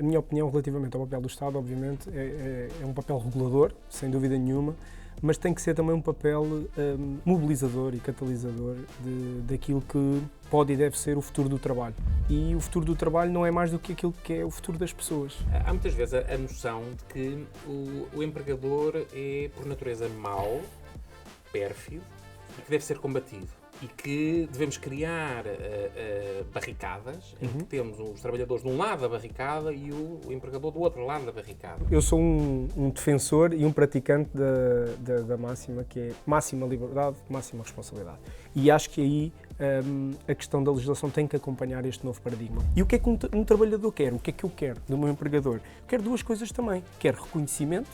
minha opinião relativamente ao papel do Estado, obviamente, é um papel regulador, sem dúvida nenhuma, mas tem que ser também um papel mobilizador e catalisador daquilo que pode e deve ser o futuro do trabalho. E o futuro do trabalho não é mais do que aquilo que é o futuro das pessoas. Há muitas vezes a noção de que o empregador é, por natureza, mau, pérfido e que deve ser combatido. E que devemos criar barricadas em que temos os trabalhadores de um lado da barricada e o empregador do outro lado da barricada. Eu sou um defensor e um praticante da máxima, que é máxima liberdade, máxima responsabilidade. E acho que aí a questão da legislação tem que acompanhar este novo paradigma. E o que é que um trabalhador quer? O que é que eu quero do meu empregador? Eu quero duas coisas também. Quero reconhecimento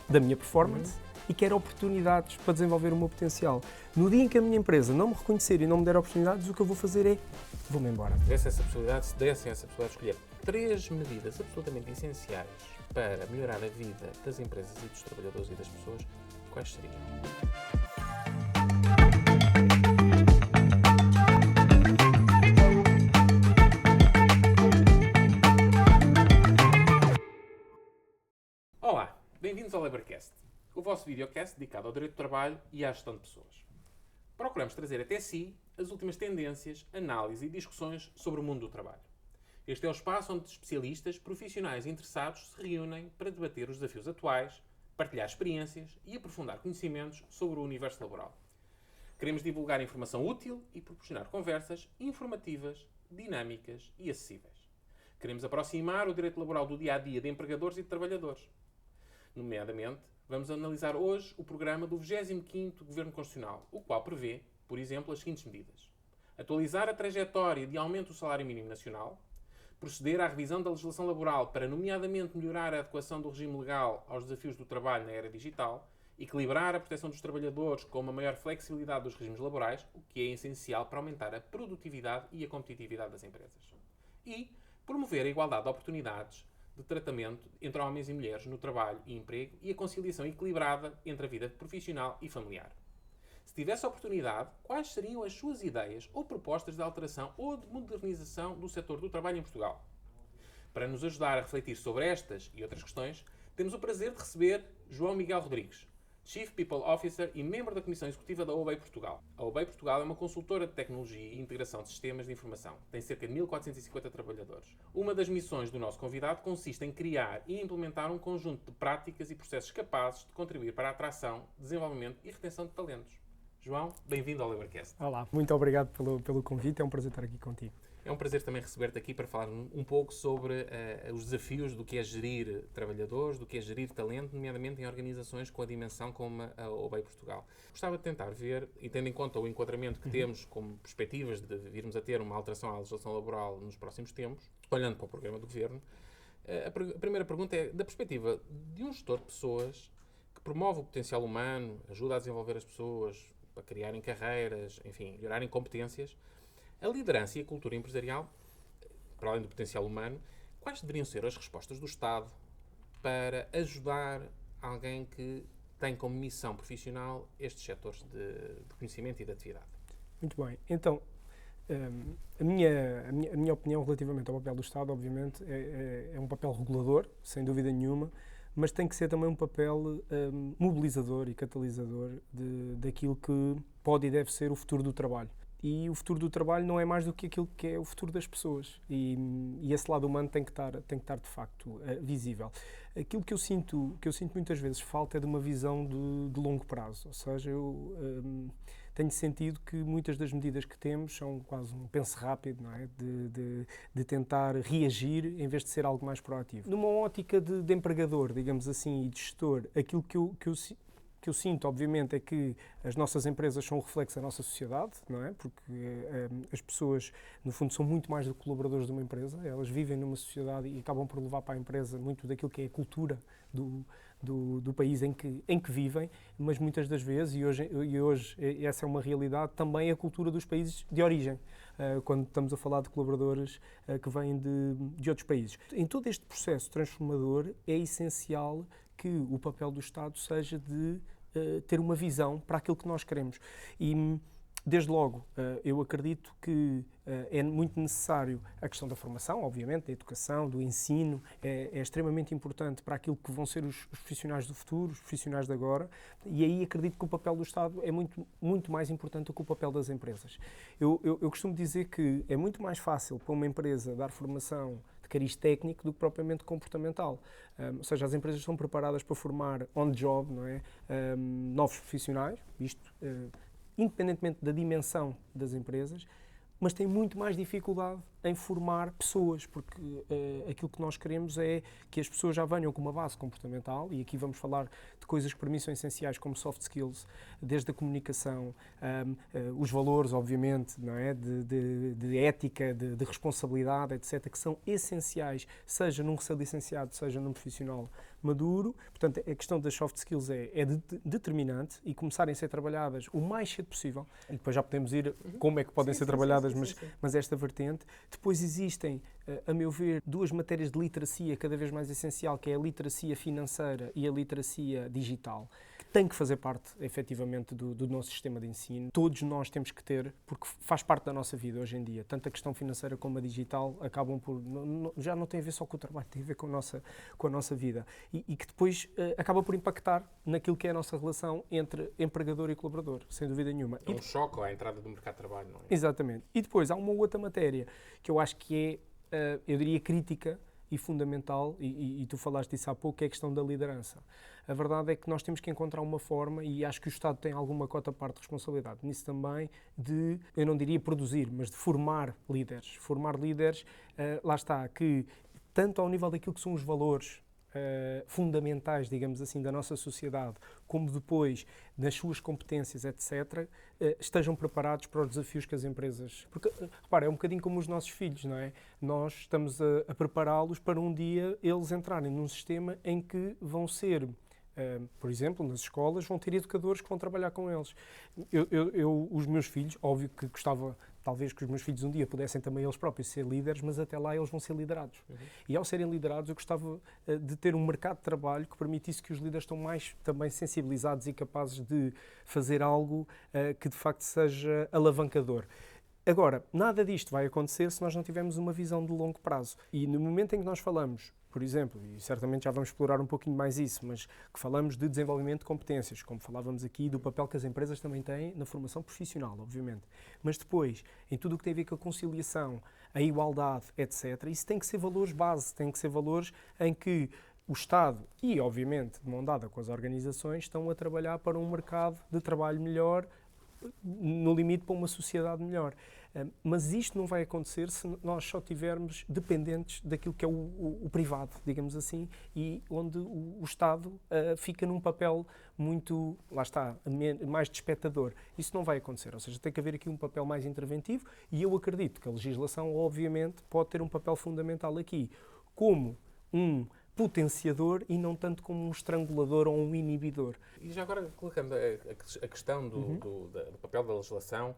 da minha performance e quero oportunidades para desenvolver o meu potencial. No dia em que a minha empresa não me reconhecer e não me der oportunidades, o que eu vou fazer é vou-me embora. Se dessem essa possibilidade de escolher 3 medidas absolutamente essenciais para melhorar a vida das empresas e dos trabalhadores e das pessoas, quais seriam? Olá, bem-vindos ao Laborcast, o vosso videocast dedicado ao direito do trabalho e à gestão de pessoas. Procuramos trazer até si as últimas tendências, análise e discussões sobre o mundo do trabalho. Este é o espaço onde especialistas, profissionais e interessados se reúnem para debater os desafios atuais, partilhar experiências e aprofundar conhecimentos sobre o universo laboral. Queremos divulgar informação útil e proporcionar conversas informativas, dinâmicas e acessíveis. Queremos aproximar o direito laboral do dia-a-dia de empregadores e de trabalhadores. Nomeadamente, vamos analisar hoje o programa do 25º Governo Constitucional, o qual prevê, por exemplo, as seguintes medidas. Atualizar a trajetória de aumento do salário mínimo nacional, proceder à revisão da legislação laboral para, nomeadamente, melhorar a adequação do regime legal aos desafios do trabalho na era digital, equilibrar a proteção dos trabalhadores com uma maior flexibilidade dos regimes laborais, o que é essencial para aumentar a produtividade e a competitividade das empresas. E promover a igualdade de oportunidades de tratamento entre homens e mulheres no trabalho e emprego e a conciliação equilibrada entre a vida profissional e familiar. Se tivesse a oportunidade, quais seriam as suas ideias ou propostas de alteração ou de modernização do setor do trabalho em Portugal? Para nos ajudar a refletir sobre estas e outras questões, temos o prazer de receber João Miguel Rodrigues, Chief People Officer e membro da Comissão Executiva da OBEI Portugal. A OBEI Portugal é uma consultora de tecnologia e integração de sistemas de informação. Tem cerca de 1.450 trabalhadores. Uma das missões do nosso convidado consiste em criar e implementar um conjunto de práticas e processos capazes de contribuir para a atração, desenvolvimento e retenção de talentos. João, bem-vindo ao Laborcast. Olá, muito obrigado pelo convite, é um prazer estar aqui contigo. É um prazer também receber-te aqui para falar um pouco sobre os desafios do que é gerir trabalhadores, do que é gerir talento, nomeadamente em organizações com a dimensão como a OBEI Portugal. Gostava de tentar ver, e tendo em conta o enquadramento que temos como perspectivas de virmos a ter uma alteração à legislação laboral nos próximos tempos, olhando para o programa do Governo, a primeira pergunta é, da perspectiva de um gestor de pessoas que promove o potencial humano, ajuda a desenvolver as pessoas, para criarem carreiras, enfim, melhorarem competências, a liderança e a cultura empresarial, para além do potencial humano, quais deveriam ser as respostas do Estado para ajudar alguém que tem como missão profissional estes setores de conhecimento e de atividade? Muito bem. Então, a minha opinião relativamente ao papel do Estado, obviamente, é um papel regulador, sem dúvida nenhuma, mas tem que ser também um papel mobilizador e catalisador daquilo que pode e deve ser o futuro do trabalho. E o futuro do trabalho não é mais do que aquilo que é o futuro das pessoas. E esse lado humano tem que estar de facto visível. Aquilo que eu sinto muitas vezes falta é de uma visão de longo prazo. Ou seja, eu tenho sentido que muitas das medidas que temos são quase um pense rápido, não é? De tentar reagir em vez de ser algo mais proativo. Numa ótica de empregador, digamos assim, e de gestor, aquilo que eu sinto, obviamente, é que as nossas empresas são um reflexo da nossa sociedade, não é? Porque as pessoas, no fundo, são muito mais do que colaboradores de uma empresa. Elas vivem numa sociedade e acabam por levar para a empresa muito daquilo que é a cultura do país em que vivem, mas muitas das vezes, e hoje essa é uma realidade, também a cultura dos países de origem, quando estamos a falar de colaboradores que vêm de outros países. Em todo este processo transformador, é essencial que o papel do Estado seja de ter uma visão para aquilo que nós queremos. E Desde logo, eu acredito que é muito necessário a questão da formação, obviamente, da educação, do ensino, é extremamente importante para aquilo que vão ser os profissionais do futuro, os profissionais de agora, e aí acredito que o papel do Estado é muito mais importante do que o papel das empresas. Eu costumo dizer que é muito mais fácil para uma empresa dar formação de cariz técnico do que propriamente comportamental. Ou seja, as empresas estão preparadas para formar on-job, não é? Novos profissionais, isto independentemente da dimensão das empresas, mas tem muito mais dificuldade em formar pessoas, porque aquilo que nós queremos é que as pessoas já venham com uma base comportamental, e aqui vamos falar de coisas que para mim são essenciais, como soft skills, desde a comunicação, os valores, obviamente, não é? de ética, de responsabilidade, etc., que são essenciais, seja num recém-licenciado, seja num profissional maduro. Portanto, a questão das soft skills é determinante, e começarem a ser trabalhadas o mais cedo possível, e depois já podemos ir como é que podem ser trabalhadas, mas esta vertente. Depois existem, a meu ver, duas matérias de literacia cada vez mais essencial, que é a literacia financeira e a literacia digital, que tem que fazer parte, efetivamente, do nosso sistema de ensino. Todos nós temos que ter, porque faz parte da nossa vida hoje em dia. Tanto a questão financeira como a digital acabam por... já não tem a ver só com o trabalho, tem a ver com a nossa vida. E que depois acaba por impactar naquilo que é a nossa relação entre empregador e colaborador, sem dúvida nenhuma. É um choque à entrada do mercado de trabalho, não é? Exatamente. E depois há uma outra matéria que eu acho que é, eu diria, crítica e fundamental, e tu falaste disso há pouco, que é a questão da liderança. A verdade é que nós temos que encontrar uma forma, e acho que o Estado tem alguma cota-parte de responsabilidade nisso também, de, eu não diria produzir, mas de formar líderes. Formar líderes, lá está, que tanto ao nível daquilo que são os valores fundamentais, digamos assim, da nossa sociedade, como depois das suas competências, etc., estejam preparados para os desafios que as empresas... Porque, repara, é um bocadinho como os nossos filhos, não é? Nós estamos a prepará-los para um dia eles entrarem num sistema em que vão ser... por exemplo, nas escolas, vão ter educadores que vão trabalhar com eles. Os meus filhos, óbvio que gostava, talvez, que os meus filhos um dia pudessem também eles próprios ser líderes, mas até lá eles vão ser liderados. E ao serem liderados, eu gostava de ter um mercado de trabalho que permitisse que os líderes estão mais também sensibilizados e capazes de fazer algo que de facto seja alavancador. Agora, nada disto vai acontecer se nós não tivermos uma visão de longo prazo. E no momento em que nós falamos, por exemplo, e certamente já vamos explorar um pouquinho mais isso, mas que falamos de desenvolvimento de competências, como falávamos aqui, do papel que as empresas também têm na formação profissional, obviamente. Mas depois, em tudo o que tem a ver com a conciliação, a igualdade, etc., isso tem que ser valores base, tem que ser valores em que o Estado e, obviamente, de mão dada com as organizações, estão a trabalhar para um mercado de trabalho melhor, no limite para uma sociedade melhor. Mas isto não vai acontecer se nós só estivermos dependentes daquilo que é o privado, digamos assim, e onde o Estado fica num papel muito, lá está, mais de espectador. Isso não vai acontecer, ou seja, tem que haver aqui um papel mais interventivo, e eu acredito que a legislação, obviamente, pode ter um papel fundamental aqui, como um potenciador e não tanto como um estrangulador ou um inibidor. E já agora, colocando a questão do papel da legislação,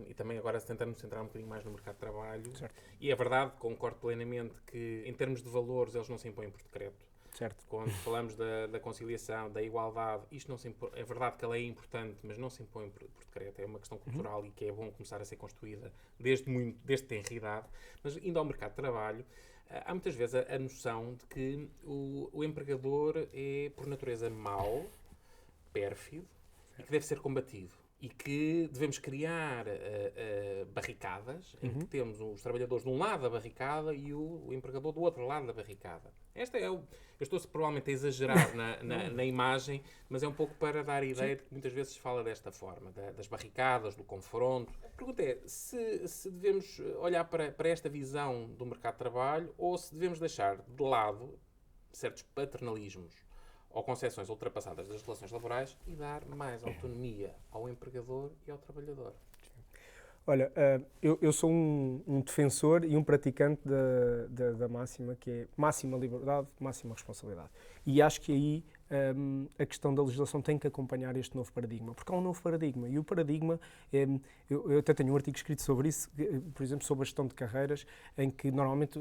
e também agora tentando centrar um bocadinho mais no mercado de trabalho, Certo. E é verdade, concordo plenamente que em termos de valores eles não se impõem por decreto. Certo. Quando falamos da conciliação, da igualdade, isto não se impõe, é verdade que ela é importante, mas não se impõe por decreto, é uma questão cultural e que é bom começar a ser construída desde tenra idade. Mas indo ao mercado de trabalho, há muitas vezes a noção de que o empregador é, por natureza, mau, pérfido, e que deve ser combatido. E que devemos criar barricadas, em que temos os trabalhadores de um lado da barricada e o empregador do outro lado da barricada. Eu estou provavelmente a exagerar na imagem, mas é um pouco para dar a ideia de que muitas vezes se fala desta forma, das barricadas, do confronto. A pergunta é se devemos olhar para esta visão do mercado de trabalho ou se devemos deixar de lado certos paternalismos ou concepções ultrapassadas das relações laborais e dar mais autonomia ao empregador e ao trabalhador. Olha, eu sou um defensor e um praticante da máxima, que é máxima liberdade, máxima responsabilidade. E acho que aí a questão da legislação tem que acompanhar este novo paradigma, porque há um novo paradigma, e o paradigma, eu até tenho um artigo escrito sobre isso, por exemplo, sobre a gestão de carreiras, em que normalmente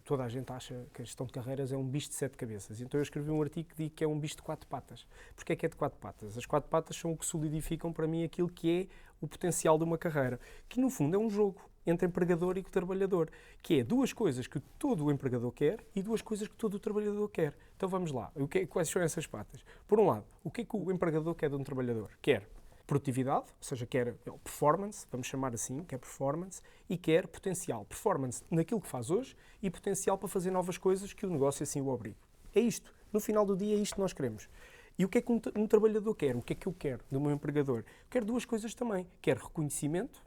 toda a gente acha que a gestão de carreiras é um bicho de 7 cabeças. Então eu escrevi um artigo que diz que é um bicho de 4 patas. Porquê é que é de 4 patas? As 4 patas são o que solidificam para mim aquilo que é o potencial de uma carreira, que no fundo é um jogo entre empregador e trabalhador, que é 2 coisas que todo o empregador quer e 2 coisas que todo o trabalhador quer. Então vamos lá, quais são essas patas? Por um lado, o que é que o empregador quer de um trabalhador? Quer produtividade, ou seja, quer performance, vamos chamar assim, quer performance, e quer potencial. Performance naquilo que faz hoje e potencial para fazer novas coisas que o negócio assim o obriga. É isto. No final do dia é isto que nós queremos. E o que é que um trabalhador quer? O que é que eu quero do meu empregador? Quero 2 coisas também. Quero reconhecimento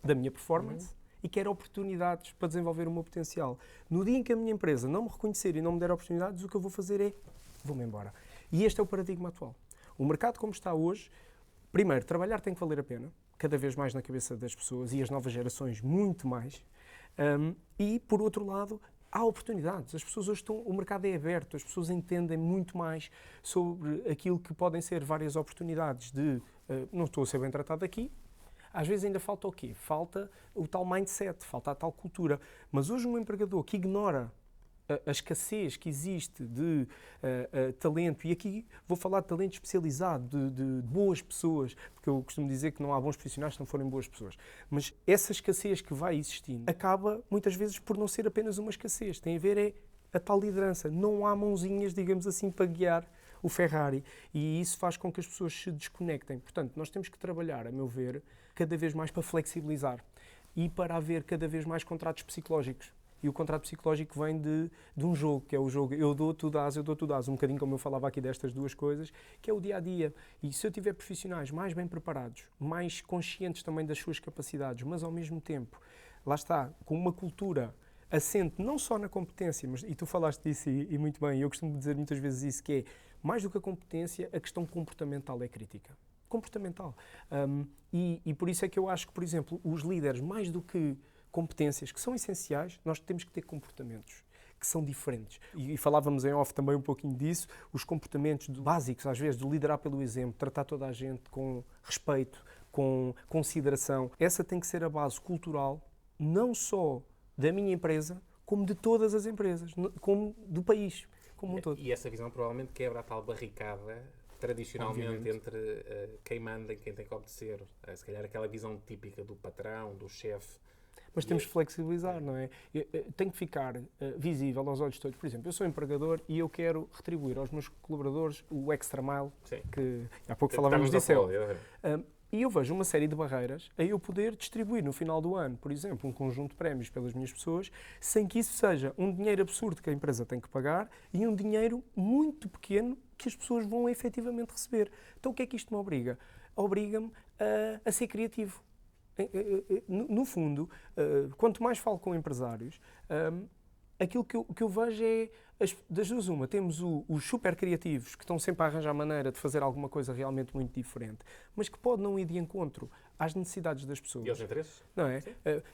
da minha performance e quero oportunidades para desenvolver o meu potencial. No dia em que a minha empresa não me reconhecer e não me der oportunidades, o que eu vou fazer é, vou-me embora. E este é o paradigma atual. O mercado como está hoje, primeiro, trabalhar tem que valer a pena, cada vez mais na cabeça das pessoas e as novas gerações muito mais. E, por outro lado, há oportunidades. As pessoas hoje o mercado é aberto, as pessoas entendem muito mais sobre aquilo que podem ser várias oportunidades de não estou a ser bem tratado aqui. Às vezes ainda falta o quê? Falta o tal mindset, falta a tal cultura. Mas hoje um empregador que ignora a escassez que existe de talento, e aqui vou falar de talento especializado, de boas pessoas, porque eu costumo dizer que não há bons profissionais se não forem boas pessoas, mas essa escassez que vai existindo acaba muitas vezes por não ser apenas uma escassez, tem a ver a tal liderança. Não há mãozinhas, digamos assim, para guiar o Ferrari, e isso faz com que as pessoas se desconectem. Portanto, nós temos que trabalhar, a meu ver, cada vez mais para flexibilizar e para haver cada vez mais contratos psicológicos. E o contrato psicológico vem de um jogo, que é o jogo eu dou, tu dás, um bocadinho como eu falava aqui destas 2 coisas, que é o dia-a-dia. E se eu tiver profissionais mais bem preparados, mais conscientes também das suas capacidades, mas ao mesmo tempo, lá está, com uma cultura assente não só na competência, mas, e tu falaste disso e muito bem, eu costumo dizer muitas vezes isso, que é, mais do que a competência, a questão comportamental é crítica. Comportamental. E por isso é que eu acho que, por exemplo, os líderes, mais do que competências, que são essenciais, nós temos que ter comportamentos que são diferentes. E falávamos em off também um pouquinho disso, os comportamentos básicos, às vezes, de liderar pelo exemplo, tratar toda a gente com respeito, com consideração. Essa tem que ser a base cultural, não só da minha empresa, como de todas as empresas, como do país, como um todo. E essa visão provavelmente quebra a tal barricada, tradicionalmente, obviamente, entre quem manda e quem tem que obedecer. Se calhar aquela visão típica do patrão, do chefe. Mas temos que flexibilizar, não é? Tem que ficar visível aos olhos de todos. Por exemplo, eu sou empregador e eu quero retribuir aos meus colaboradores o extra mile, que há pouco falávamos disso. E eu vejo uma série de barreiras a eu poder distribuir no final do ano, por exemplo, um conjunto de prémios pelas minhas pessoas, sem que isso seja um dinheiro absurdo que a empresa tem que pagar e um dinheiro muito pequeno que as pessoas vão efetivamente receber. Então o que é que isto me obriga? Obriga-me a ser criativo. No fundo, quanto mais falo com empresários, aquilo que eu vejo é, das duas uma, temos os super criativos que estão sempre a arranjar maneira de fazer alguma coisa realmente muito diferente, mas que pode não ir de encontro às necessidades das pessoas. E aos interesses. Não é?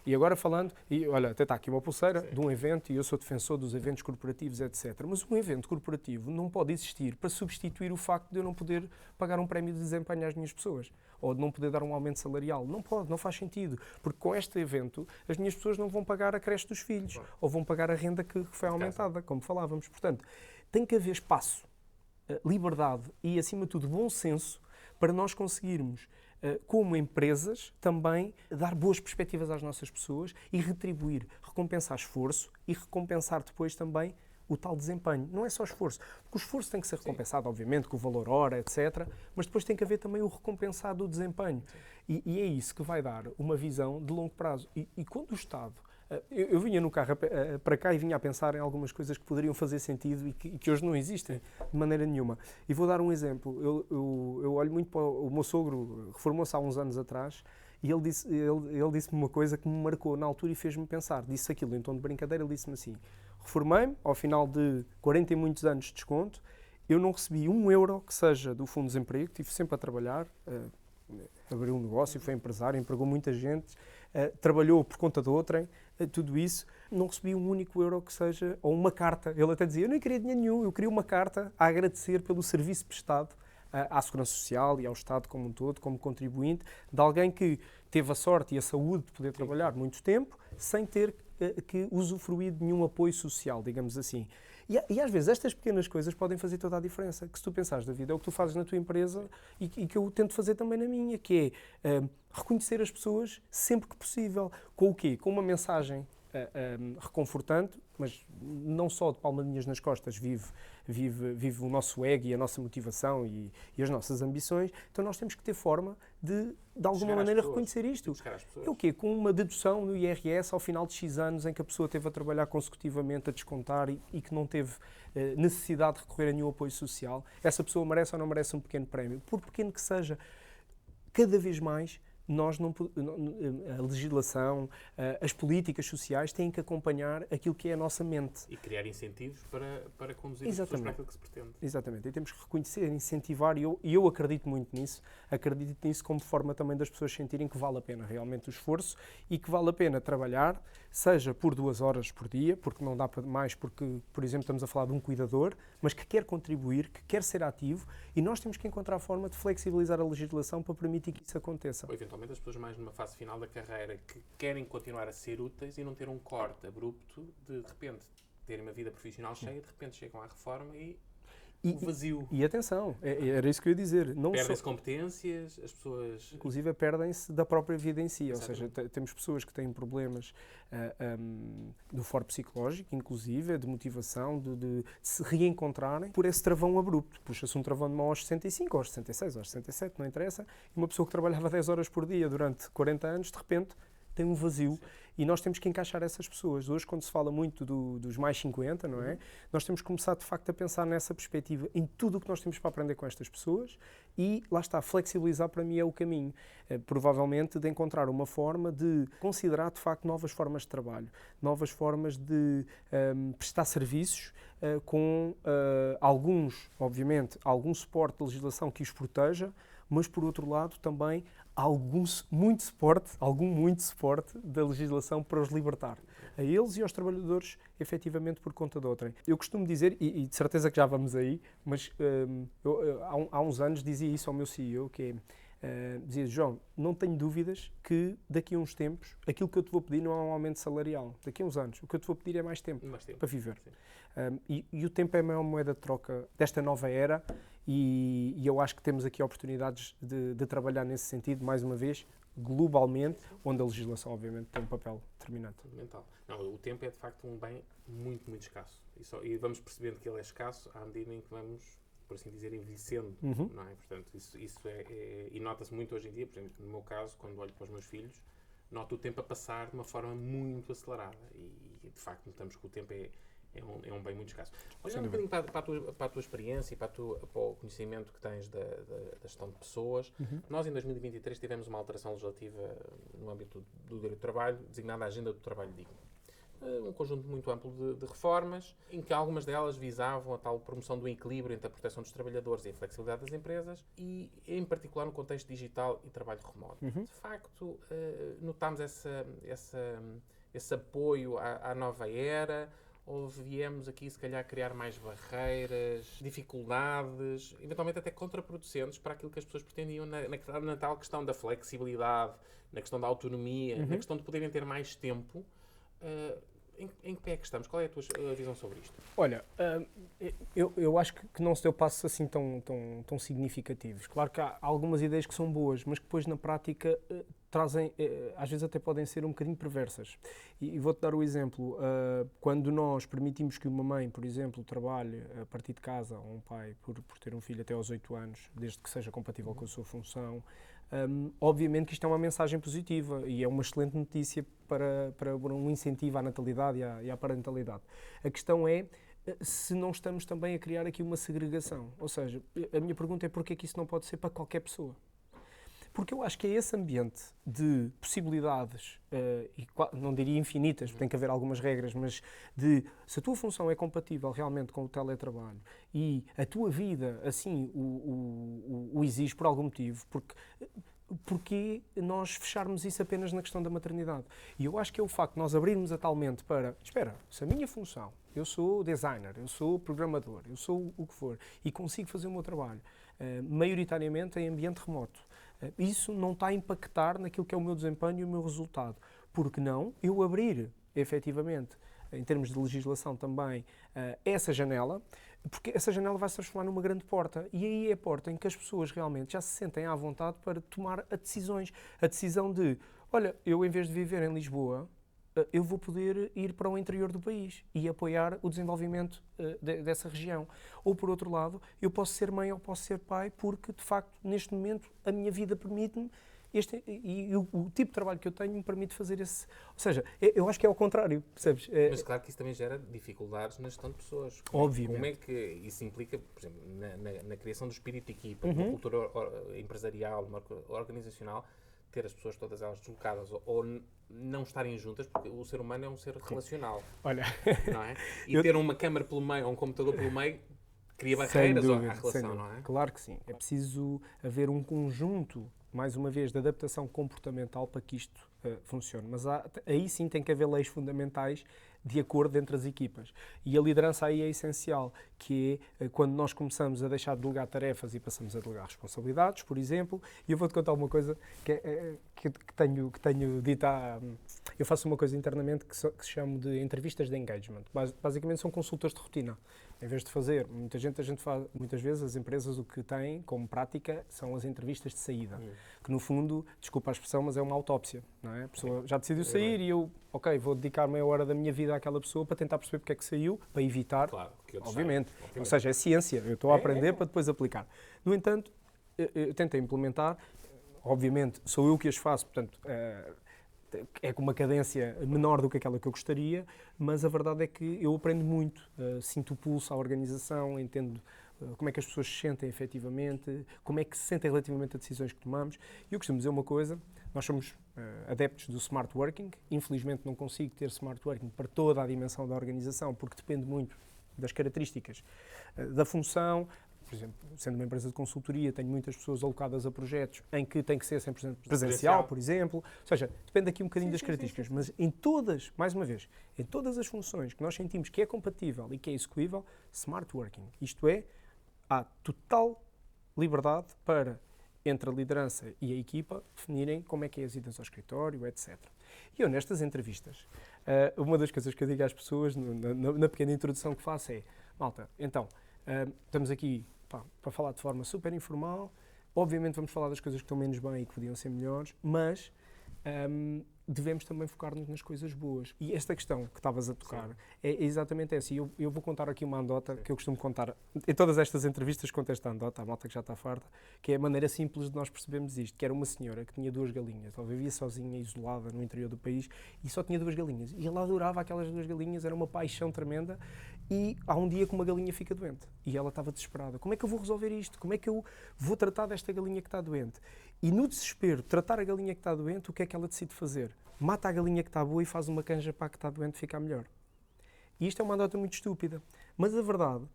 E agora falando, e olha, até está aqui uma pulseira de um evento, e eu sou defensor dos eventos corporativos, etc. Mas um evento corporativo não pode existir para substituir o facto de eu não poder pagar um prémio de desempenho às minhas pessoas, ou de não poder dar um aumento salarial. Não pode, não faz sentido, porque com este evento as minhas pessoas não vão pagar a creche dos filhos, ou vão pagar a renda que foi aumentada, como falávamos. Portanto, tem que haver espaço, liberdade e, acima de tudo, bom senso para nós conseguirmos, como empresas, também dar boas perspectivas às nossas pessoas e retribuir, recompensar esforço e recompensar depois também o tal desempenho. Não é só esforço, porque o esforço tem que ser recompensado, obviamente, com o valor hora, etc., mas depois tem que haver também o recompensar do desempenho. E é isso que vai dar uma visão de longo prazo. E quando o Estado... Eu vinha no carro para cá e vinha a pensar em algumas coisas que poderiam fazer sentido e que hoje não existem de maneira nenhuma. E vou dar um exemplo. Eu olho muito para o meu sogro, reformou-se há uns anos atrás, e ele disse-me uma coisa que me marcou na altura e fez-me pensar. Disse aquilo em tom de brincadeira, ele disse-me assim: reformei-me, ao final de 40 e muitos anos de desconto, eu não recebi €1 que seja do Fundo de Desemprego, estive sempre a trabalhar, abriu um negócio, foi empresário, empregou muita gente, trabalhou por conta de outrem, tudo isso, não recebi um único euro que seja, ou uma carta. Ele até dizia, eu nem queria dinheiro nenhum, eu queria uma carta a agradecer pelo serviço prestado à Segurança Social e ao Estado como um todo, como contribuinte, de alguém que teve a sorte e a saúde de poder trabalhar muito tempo, sem ter que usufruir de nenhum apoio social, digamos assim. E às vezes estas pequenas coisas podem fazer toda a diferença. Que se tu pensares, David, é o que tu fazes na tua empresa e que eu tento fazer também na minha, que é reconhecer as pessoas sempre que possível. Com o quê? Com uma mensagem reconfortante, mas não só de palmadinhas nas costas, vive o nosso ego e a nossa motivação e as nossas ambições. Então nós temos que ter forma de alguma maneira reconhecer isto. É o quê? Com uma dedução no IRS ao final de X anos em que a pessoa teve a trabalhar consecutivamente, a descontar e que não teve necessidade de recorrer a nenhum apoio social. Essa pessoa merece ou não merece um pequeno prémio? Por pequeno que seja, cada vez mais a legislação, as políticas sociais têm que acompanhar aquilo que é a nossa mente. E criar incentivos para conduzir as pessoas para aquilo que se pretende. Exatamente. E temos que reconhecer, incentivar, e eu acredito muito nisso. Acredito nisso como forma também das pessoas sentirem que vale a pena realmente o esforço e que vale a pena trabalhar, seja por 2 horas por dia, porque não dá para mais, porque, por exemplo, estamos a falar de um cuidador, mas que quer contribuir, que quer ser ativo, e nós temos que encontrar a forma de flexibilizar a legislação para permitir que isso aconteça. Ou, eventualmente, as pessoas mais numa fase final da carreira que querem continuar a ser úteis e não ter um corte abrupto de repente, terem uma vida profissional cheia, de repente chegam à reforma e o vazio. E atenção, era isso que eu ia dizer. Perdem-se competências, as pessoas... Inclusive, perdem-se da própria vida em si. Exatamente. Ou seja, temos pessoas que têm problemas do foro psicológico, inclusive, de motivação, de se reencontrarem por esse travão abrupto. Puxa-se um travão de mão aos 65, aos 66, aos 67, não interessa. E uma pessoa que trabalhava 10 horas por dia durante 40 anos, de repente, tem um vazio. Sim. E nós temos que encaixar essas pessoas. Hoje, quando se fala muito dos mais 50, não é? Nós temos que começar, de facto, a pensar nessa perspectiva, em tudo o que nós temos para aprender com estas pessoas e, lá está, flexibilizar para mim é o caminho. Provavelmente de encontrar uma forma de considerar, de facto, novas formas de trabalho, novas formas de prestar serviços com alguns, obviamente, algum suporte de legislação que os proteja, mas, por outro lado, também muito suporte da legislação para os libertar, a eles e aos trabalhadores, efetivamente, por conta de outrem. Eu costumo dizer, e de certeza que já vamos aí, mas há uns anos dizia isso ao meu CEO, que dizia, João, não tenho dúvidas que daqui a uns tempos, aquilo que eu te vou pedir não é um aumento salarial. Daqui a uns anos, o que eu te vou pedir é mais tempo para viver. E o tempo é a maior moeda de troca desta nova era, e eu acho que temos aqui oportunidades de trabalhar nesse sentido, mais uma vez, globalmente, onde a legislação, obviamente, tem um papel determinante. Fundamental. Não, o tempo é, de facto, um bem muito, muito escasso. E vamos percebendo que ele é escasso à medida em que vamos, por assim dizer, envelhecendo. Não é? Portanto, isso e nota-se muito hoje em dia, por exemplo, no meu caso, quando olho para os meus filhos, noto o tempo a passar de uma forma muito acelerada. E de facto, notamos que o tempo é um bem muito escasso. Olhando um bocadinho para a tua experiência e para o conhecimento que tens da gestão de pessoas, nós em 2023 tivemos uma alteração legislativa no âmbito do direito do trabalho, designada a Agenda do Trabalho Digno. Um conjunto muito amplo de reformas, em que algumas delas visavam a tal promoção do equilíbrio entre a proteção dos trabalhadores e a flexibilidade das empresas, e em particular no contexto digital e trabalho remoto. De facto, notámos esse apoio à nova era, ou viemos aqui, se calhar, criar mais barreiras, dificuldades, eventualmente até contraproducentes para aquilo que as pessoas pretendiam na tal questão da flexibilidade, na questão da autonomia, na questão de poderem ter mais tempo. Em que pé é que estamos? Qual é a tua visão sobre isto? Olha, eu acho que não se deu passos assim tão significativos. Claro que há algumas ideias que são boas, mas que depois na prática trazem, às vezes até podem ser um bocadinho perversas. E vou-te dar o exemplo. Quando nós permitimos que uma mãe, por exemplo, trabalhe a partir de casa, ou um pai, por ter um filho até aos 8 anos, desde que seja compatível com a sua função, obviamente que isto é uma mensagem positiva e é uma excelente notícia para um incentivo à natalidade e à parentalidade. A questão é se não estamos também a criar aqui uma segregação. Ou seja, a minha pergunta é porquê é que isso não pode ser para qualquer pessoa? Porque eu acho que é esse ambiente de possibilidades, e não diria infinitas, porque tem que haver algumas regras, mas se a tua função é compatível realmente com o teletrabalho e a tua vida assim o exige por algum motivo, porque porquê nós fecharmos isso apenas na questão da maternidade? E eu acho que é o facto de nós abrirmos a tal mente para, espera, se a minha função, eu sou designer, eu sou programador, eu sou o que for, e consigo fazer o meu trabalho, maioritariamente em ambiente remoto, isso não está a impactar naquilo que é o meu desempenho e o meu resultado. Porque não eu abrir, efetivamente, em termos de legislação também, essa janela, porque essa janela vai se transformar numa grande porta. E aí é a porta em que as pessoas realmente já se sentem à vontade para tomar decisões. A decisão de, olha, eu em vez de viver em Lisboa, eu vou poder ir para o interior do país e apoiar o desenvolvimento dessa região. Ou, por outro lado, eu posso ser mãe ou posso ser pai porque, de facto, neste momento, a minha vida permite-me o tipo de trabalho que eu tenho me permite fazer esse... Ou seja, eu acho que é ao contrário, percebes? Mas claro que isso também gera dificuldades na gestão de pessoas. Obviamente. Como é que isso implica, por exemplo, na criação do espírito de equipa, uma cultura empresarial, uma organizacional, ter as pessoas todas elas deslocadas ou não estarem juntas, porque o ser humano é um ser relacional. Olha... Não é? E ter uma câmara pelo meio ou um computador pelo meio cria barreiras à relação, não é? Claro que sim. É preciso haver um conjunto, mais uma vez, de adaptação comportamental para que isto funcione. Mas aí sim tem que haver leis fundamentais de acordo entre as equipas. E a liderança aí é essencial, que é quando nós começamos a deixar de delegar tarefas e passamos a delegar responsabilidades, por exemplo. E eu vou-te contar uma coisa que tenho dito eu faço uma coisa internamente que se chama de entrevistas de engagement. Basicamente são consultas de rotina. Em vez de fazer, muitas vezes as empresas o que têm como prática são as entrevistas de saída, que no fundo, desculpa a expressão, mas é uma autópsia, não é? A pessoa já decidiu sair e eu, vou dedicar meia hora da minha vida àquela pessoa para tentar perceber porque é que saiu, para evitar, claro, obviamente. Ou seja, é ciência, eu estou a aprender para depois aplicar. No entanto, eu tentei implementar, obviamente sou eu que as faço, portanto... é com uma cadência menor do que aquela que eu gostaria, mas a verdade é que eu aprendo muito, sinto o pulso à organização, entendo como é que as pessoas se sentem efetivamente, como é que se sentem relativamente a decisões que tomamos. E eu costumo dizer uma coisa, nós somos adeptos do smart working, infelizmente não consigo ter smart working para toda a dimensão da organização, porque depende muito das características da função. Por exemplo, sendo uma empresa de consultoria, tenho muitas pessoas alocadas a projetos em que tem que ser 100% presencial, por exemplo. Ou seja, depende aqui um bocadinho das características. Mas em todas, mais uma vez, em todas as funções que nós sentimos que é compatível e que é execuível, smart working. Isto é, há total liberdade para, entre a liderança e a equipa, definirem como é que é as idas ao escritório, etc. E eu, nestas entrevistas, uma das coisas que eu digo às pessoas, na pequena introdução que faço é, malta, então, estamos aqui para falar de forma super informal, obviamente vamos falar das coisas que estão menos bem e que podiam ser melhores, mas devemos também focar-nos nas coisas boas. E esta questão que estavas a tocar é exatamente essa. E eu vou contar aqui uma anedota que eu costumo contar. Em todas estas entrevistas conto esta anedota, a malta que já está farta, que é a maneira simples de nós percebermos isto, que era uma senhora que tinha 2 galinhas. Ela vivia sozinha, isolada, no interior do país, e só tinha 2 galinhas. E ela adorava aquelas 2 galinhas, era uma paixão tremenda, e há um dia que uma galinha fica doente. E ela estava desesperada. Como é que eu vou resolver isto? Como é que eu vou tratar desta galinha que está doente? E no desespero de tratar a galinha que está doente, o que é que ela decide fazer? Mata a galinha que está boa e faz uma canja para a que está doente ficar melhor. E isto é uma anedota muito estúpida. Mas a verdade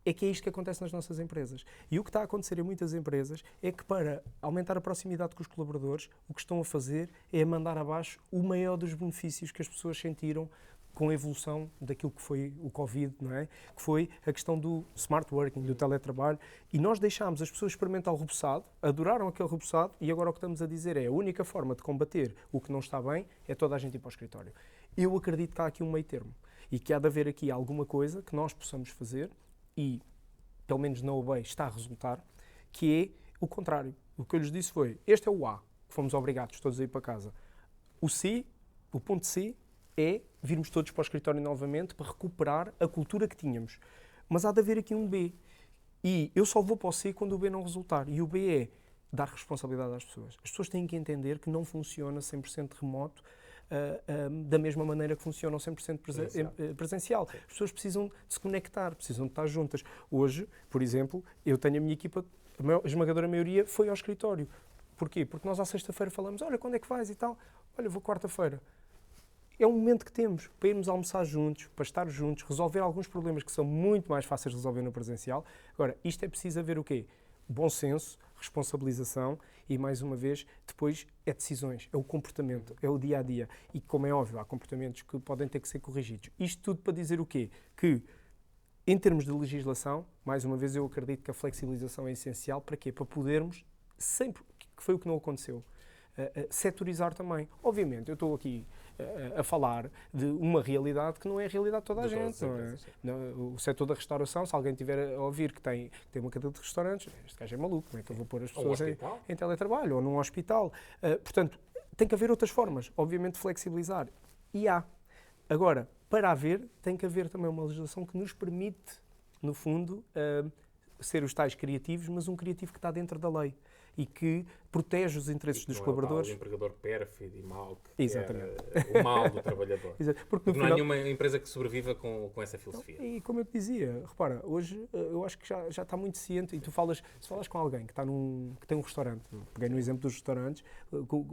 é que é isto que acontece nas nossas empresas. E o que está a acontecer em muitas empresas é que, para aumentar a proximidade com os colaboradores, o que estão a fazer é mandar abaixo o maior dos benefícios que as pessoas sentiram com a evolução daquilo que foi o Covid, não é? Que foi a questão do smart working, do teletrabalho, e nós deixámos as pessoas experimentar o repousado, adoraram aquele repousado, e agora o que estamos a dizer é a única forma de combater o que não está bem é toda a gente ir para o escritório. Eu acredito que há aqui um meio termo, e que há de haver aqui alguma coisa que nós possamos fazer, e pelo menos na UBEI está a resultar, que é o contrário. O que eu lhes disse foi, este é o A, que fomos obrigados todos a ir para casa. O C, o ponto C, é virmos todos para o escritório novamente para recuperar a cultura que tínhamos. Mas há de haver aqui um B. E eu só vou para o C quando o B não resultar. E o B é dar responsabilidade às pessoas. As pessoas têm que entender que não funciona 100% remoto da mesma maneira que funciona 100% presencial. As pessoas precisam de se conectar, precisam de estar juntas. Hoje, por exemplo, eu tenho a minha equipa, a esmagadora maioria foi ao escritório. Porquê? Porque nós à sexta-feira falamos, olha, quando é que vais e tal? Olha, vou quarta-feira. É um momento que temos para irmos almoçar juntos, para estar juntos, resolver alguns problemas que são muito mais fáceis de resolver no presencial. Agora, isto é preciso haver o quê? Bom senso, responsabilização E, mais uma vez, depois é decisões, é o comportamento, é o dia-a-dia. E, como é óbvio, há comportamentos que podem ter que ser corrigidos. Isto tudo para dizer o quê? Que, em termos de legislação, mais uma vez, eu acredito que a flexibilização é essencial. Para quê? Para podermos, sempre, que foi o que não aconteceu, setorizar também. Obviamente, eu estou aqui a falar de uma realidade que não é a realidade de toda a gente. Não é? O setor da restauração, se alguém tiver a ouvir que tem uma cadeia de restaurantes, este gajo é maluco, como é que eu vou pôr as pessoas em teletrabalho ou num hospital? Portanto, tem que haver outras formas, obviamente, de flexibilizar. E há. Agora, para haver, tem que haver também uma legislação que nos permite, no fundo, ser os tais criativos, mas um criativo que está dentro da lei e que protege os interesses dos colaboradores. É o empregador pérfido e mau que Exatamente. quer o mal do trabalhador. Porque não há nenhuma empresa que sobreviva com essa filosofia. E como eu te dizia, repara, hoje eu acho que já está muito ciente, e se falas com alguém que tem um restaurante, peguei no exemplo dos restaurantes,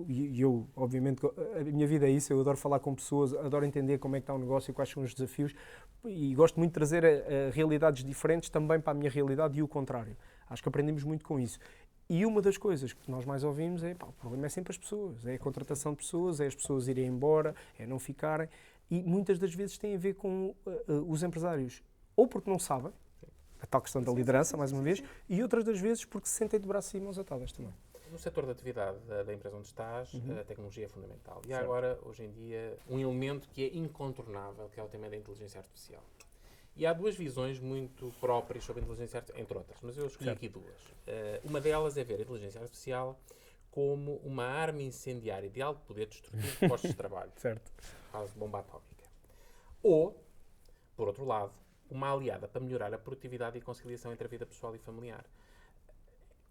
e eu, obviamente, a minha vida é isso, eu adoro falar com pessoas, adoro entender como é que está o negócio e quais são os desafios, e gosto muito de trazer realidades diferentes também para a minha realidade e o contrário. Acho que aprendemos muito com isso. E uma das coisas que nós mais ouvimos é, o problema é sempre as pessoas, é a contratação de pessoas, é as pessoas irem embora, é não ficarem, e muitas das vezes tem a ver com os empresários, ou porque não sabem, a tal questão da liderança, mais uma vez, e outras das vezes porque se sentem de braços e mãos atadas também. No setor da atividade da empresa onde estás, a tecnologia é fundamental. E há agora, hoje em dia, um elemento que é incontornável, que é o tema da inteligência artificial. E há duas visões muito próprias sobre a inteligência artificial, entre outras, mas eu escolhi aqui duas. Uma delas é ver a inteligência artificial como uma arma incendiária de alto poder destrutivo de postos de trabalho. Certo. Quase bomba atómica. Ou, por outro lado, uma aliada para melhorar a produtividade e a conciliação entre a vida pessoal e familiar.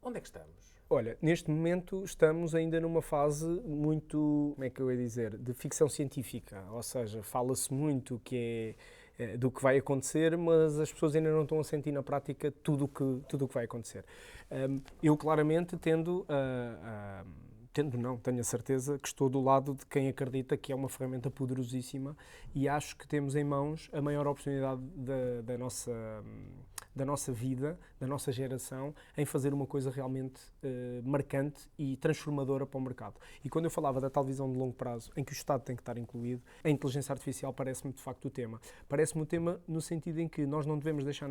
Onde é que estamos? Olha, neste momento estamos ainda numa fase muito, como é que eu ia dizer, de ficção científica. Ou seja, fala-se muito do que vai acontecer, mas as pessoas ainda não estão a sentir na prática tudo o que vai acontecer. Eu claramente tenho a certeza que estou do lado de quem acredita que é uma ferramenta poderosíssima e acho que temos em mãos a maior oportunidade da nossa vida, da nossa geração, em fazer uma coisa realmente marcante e transformadora para o mercado. E quando eu falava da tal visão de longo prazo, em que o Estado tem que estar incluído, a inteligência artificial parece-me de facto o tema. Parece-me o tema no sentido em que nós não devemos deixar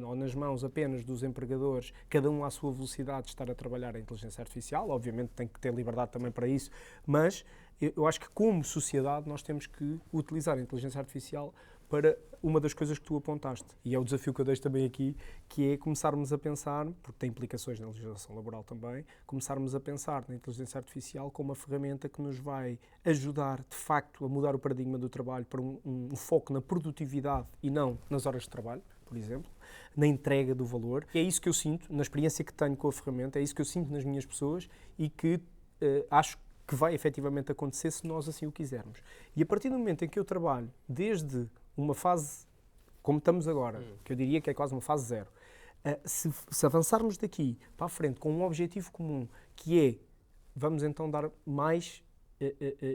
ou nas mãos apenas dos empregadores, cada um à sua velocidade, de estar a trabalhar a inteligência artificial. Obviamente tem que ter liberdade também para isso, mas eu acho que como sociedade nós temos que utilizar a inteligência artificial para uma das coisas que tu apontaste, e é o desafio que eu deixo também aqui, que é começarmos a pensar, porque tem implicações na legislação laboral também, começarmos a pensar na inteligência artificial como uma ferramenta que nos vai ajudar, de facto, a mudar o paradigma do trabalho para um foco na produtividade e não nas horas de trabalho, por exemplo, na entrega do valor. É isso que eu sinto, na experiência que tenho com a ferramenta, é isso que eu sinto nas minhas pessoas e que acho que vai efetivamente acontecer se nós assim o quisermos. E a partir do momento em que eu trabalho desde uma fase, como estamos agora, que eu diria que é quase uma fase zero, se avançarmos daqui para a frente com um objetivo comum, que é, vamos então dar mais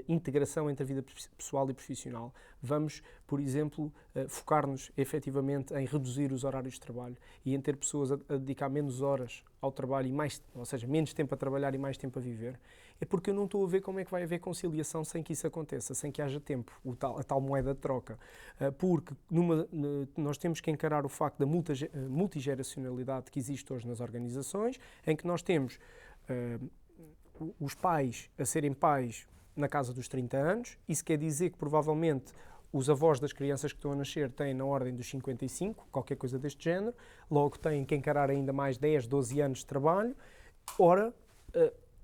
integração entre a vida pessoal e profissional, vamos, por exemplo, focar-nos efetivamente em reduzir os horários de trabalho e em ter pessoas a dedicar menos horas ao trabalho, ou seja, menos tempo a trabalhar e mais tempo a viver, é porque eu não estou a ver como é que vai haver conciliação sem que isso aconteça, sem que haja tempo, a tal moeda de troca. Porque nós temos que encarar o facto da multigeracionalidade que existe hoje nas organizações, em que nós temos os pais a serem pais na casa dos 30 anos. Isso quer dizer que provavelmente os avós das crianças que estão a nascer têm na ordem dos 55, qualquer coisa deste género, logo têm que encarar ainda mais 10, 12 anos de trabalho. Ora,